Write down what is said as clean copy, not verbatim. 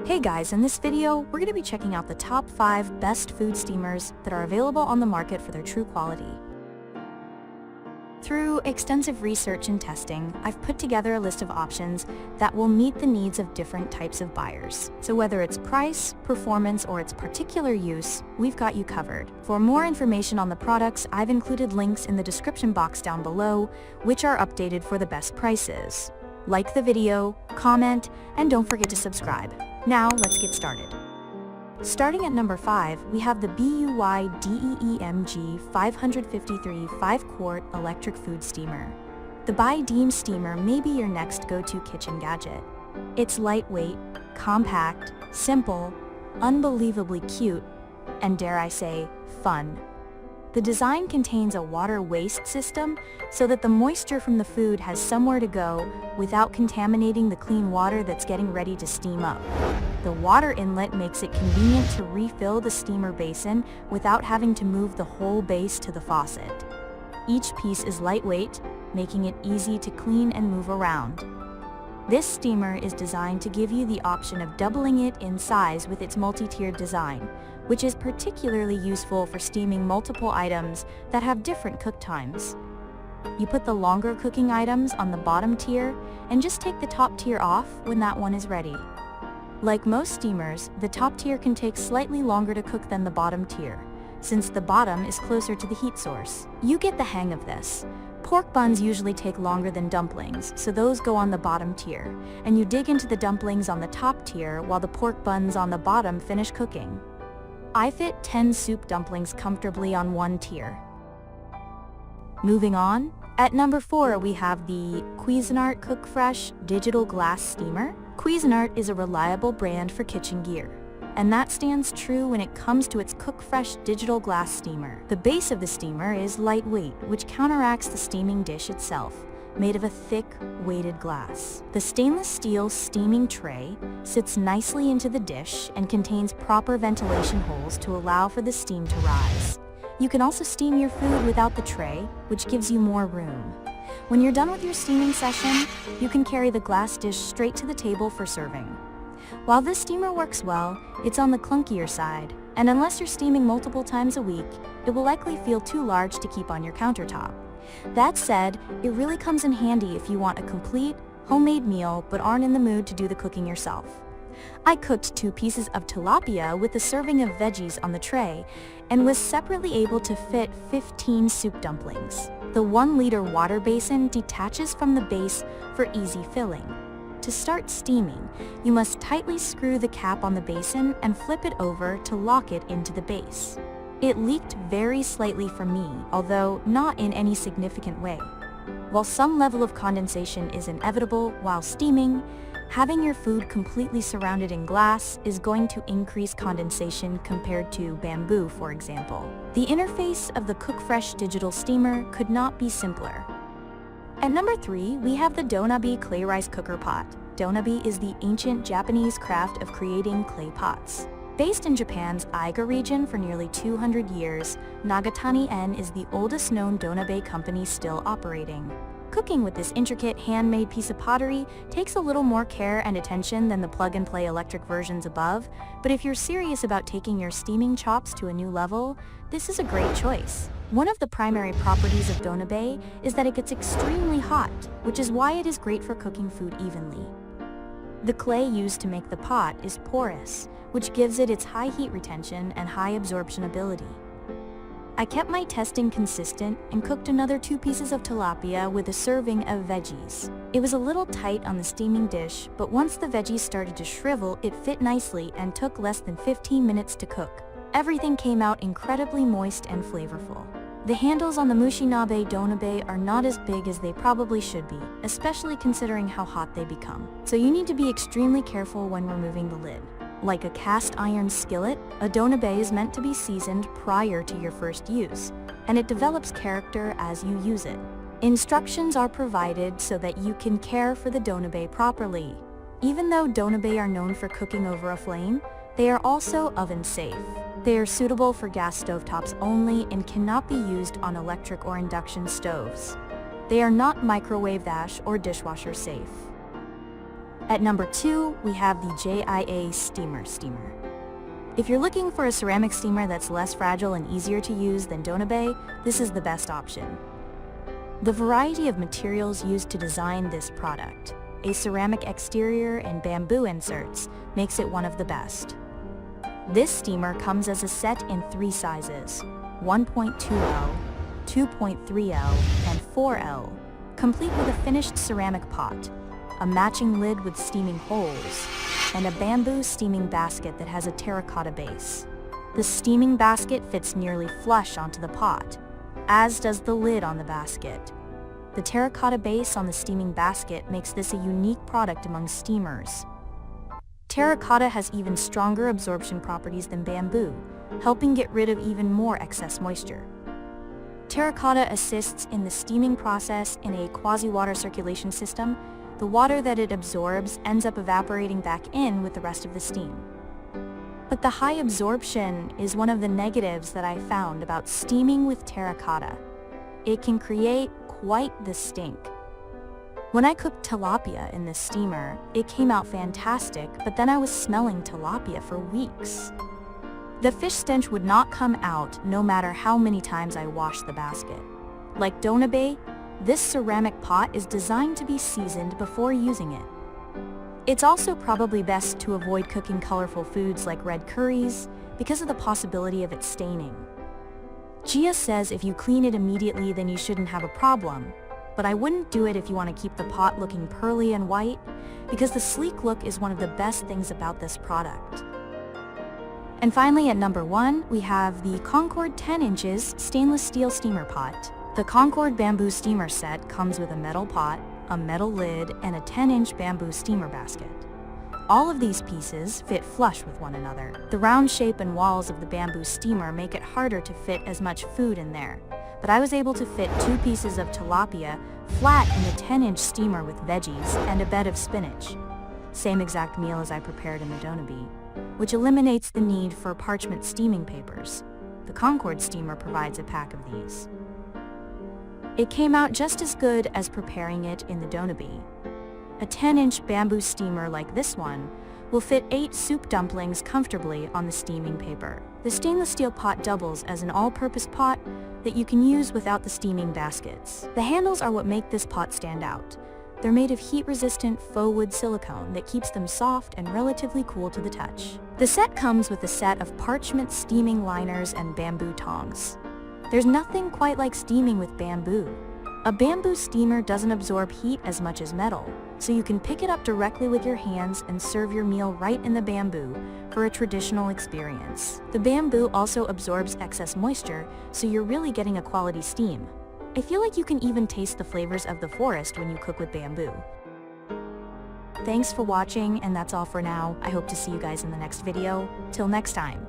Hey guys, in this video, we're going to be checking out the top 5 best food steamers that are available on the market for their true quality. Through extensive research and testing, I've put together a list of options that will meet the needs of different types of buyers. So whether it's price, performance, or its particular use, we've got you covered. For more information on the products, I've included links in the description box down below, which are updated for the best prices. Like the video, comment, and don't forget to subscribe. Now, let's get started. Starting at number 5, we have the BUYDEEM 553 5-quart electric food steamer. The BUYDEEM steamer may be your next go-to kitchen gadget. It's lightweight, compact, simple, unbelievably cute, and dare I say, fun. The design contains a water waste system so that the moisture from the food has somewhere to go without contaminating the clean water that's getting ready to steam up. The water inlet makes it convenient to refill the steamer basin without having to move the whole base to the faucet. Each piece is lightweight, making it easy to clean and move around. This steamer is designed to give you the option of doubling it in size with its multi-tiered design, which is particularly useful for steaming multiple items that have different cook times. You put the longer cooking items on the bottom tier and just take the top tier off when that one is ready. Like most steamers, the top tier can take slightly longer to cook than the bottom tier, since the bottom is closer to the heat source. You get the hang of this. Pork buns usually take longer than dumplings, so those go on the bottom tier, and you dig into the dumplings on the top tier while the pork buns on the bottom finish cooking. I fit 10 soup dumplings comfortably on one tier. Moving on, at number 4 we have the Cuisinart CookFresh Digital Glass Steamer. Cuisinart is a reliable brand for kitchen gear, and that stands true when it comes to its CookFresh Digital Glass Steamer. The base of the steamer is lightweight, which counteracts the steaming dish itself, made of a thick, weighted glass. The stainless steel steaming tray sits nicely into the dish and contains proper ventilation holes to allow for the steam to rise. You can also steam your food without the tray, which gives you more room. When you're done with your steaming session, you can carry the glass dish straight to the table for serving. While this steamer works well, it's on the clunkier side, and unless you're steaming multiple times a week, it will likely feel too large to keep on your countertop. That said, it really comes in handy if you want a complete, homemade meal but aren't in the mood to do the cooking yourself. I cooked 2 pieces of tilapia with a serving of veggies on the tray and was separately able to fit 15 soup dumplings. The 1-liter water basin detaches from the base for easy filling. To start steaming, you must tightly screw the cap on the basin and flip it over to lock it into the base. It leaked very slightly for me, although not in any significant way. While some level of condensation is inevitable while steaming, having your food completely surrounded in glass is going to increase condensation compared to bamboo, for example. The interface of the CookFresh Digital Steamer could not be simpler. At number 3, we have the DONABE Clay Rice Cooker Pot. DONABE is the ancient Japanese craft of creating clay pots. Based in Japan's Aiga region for nearly 200 years, Nagatani-en is the oldest known DONABE company still operating. Cooking with this intricate handmade piece of pottery takes a little more care and attention than the plug-and-play electric versions above, but if you're serious about taking your steaming chops to a new level, this is a great choice. One of the primary properties of DONABE is that it gets extremely hot, which is why it is great for cooking food evenly. The clay used to make the pot is porous, which gives it its high heat retention and high absorption ability. I kept my testing consistent and cooked another 2 pieces of tilapia with a serving of veggies. It was a little tight on the steaming dish, but once the veggies started to shrivel, it fit nicely and took less than 15 minutes to cook. Everything came out incredibly moist and flavorful. The handles on the Mushinabe DONABE are not as big as they probably should be, especially considering how hot they become. So you need to be extremely careful when removing the lid. Like a cast iron skillet, a DONABE is meant to be seasoned prior to your first use, and it develops character as you use it. Instructions are provided so that you can care for the DONABE properly. Even though DONABE are known for cooking over a flame, they are also oven safe. They are suitable for gas stovetops only and cannot be used on electric or induction stoves. They are not microwave-dash or dishwasher safe. At number 2, we have the JIA Steamer Steamer. If you're looking for a ceramic steamer that's less fragile and easier to use than DONABE, this is the best option. The variety of materials used to design this product, a ceramic exterior and bamboo inserts, makes it one of the best. This steamer comes as a set in 3 sizes, 1.2L, 2.3L, and 4L, complete with a finished ceramic pot, a matching lid with steaming holes, and a bamboo steaming basket that has a terracotta base. The steaming basket fits nearly flush onto the pot, as does the lid on the basket. The terracotta base on the steaming basket makes this a unique product among steamers. Terracotta has even stronger absorption properties than bamboo, helping get rid of even more excess moisture. Terracotta assists in the steaming process in a quasi-water circulation system. The water that it absorbs ends up evaporating back in with the rest of the steam. But the high absorption is one of the negatives that I found about steaming with terracotta. It can create quite the stink. When I cooked tilapia in this steamer, it came out fantastic, but then I was smelling tilapia for weeks. The fish stench would not come out no matter how many times I washed the basket. Like DONABE, this ceramic pot is designed to be seasoned before using it. It's also probably best to avoid cooking colorful foods like red curries because of the possibility of it staining. JIA says if you clean it immediately then you shouldn't have a problem, but I wouldn't do it if you want to keep the pot looking pearly and white, because the sleek look is one of the best things about this product. And finally, at number 1, we have the CONCORD 10 inches stainless steel steamer pot. The CONCORD bamboo steamer set comes with a metal pot, a metal lid, and a 10-inch bamboo steamer basket. All of these pieces fit flush with one another. The round shape and walls of the bamboo steamer make it harder to fit as much food in there, but I was able to fit 2 pieces of tilapia flat in the 10-inch steamer with veggies and a bed of spinach. Same exact meal as I prepared in the DONABE, which eliminates the need for parchment steaming papers. The CONCORD steamer provides a pack of these. It came out just as good as preparing it in the DONABE. A 10-inch bamboo steamer like this one will fit 8 soup dumplings comfortably on the steaming paper. The stainless steel pot doubles as an all-purpose pot that you can use without the steaming baskets. The handles are what make this pot stand out. They're made of heat-resistant faux wood silicone that keeps them soft and relatively cool to the touch. The set comes with a set of parchment steaming liners and bamboo tongs. There's nothing quite like steaming with bamboo. A bamboo steamer doesn't absorb heat as much as metal, so you can pick it up directly with your hands and serve your meal right in the bamboo for a traditional experience. The bamboo also absorbs excess moisture, so you're really getting a quality steam. I feel like you can even taste the flavors of the forest when you cook with bamboo. Thanks for watching, and that's all for now. I hope to see you guys in the next video. Till next time.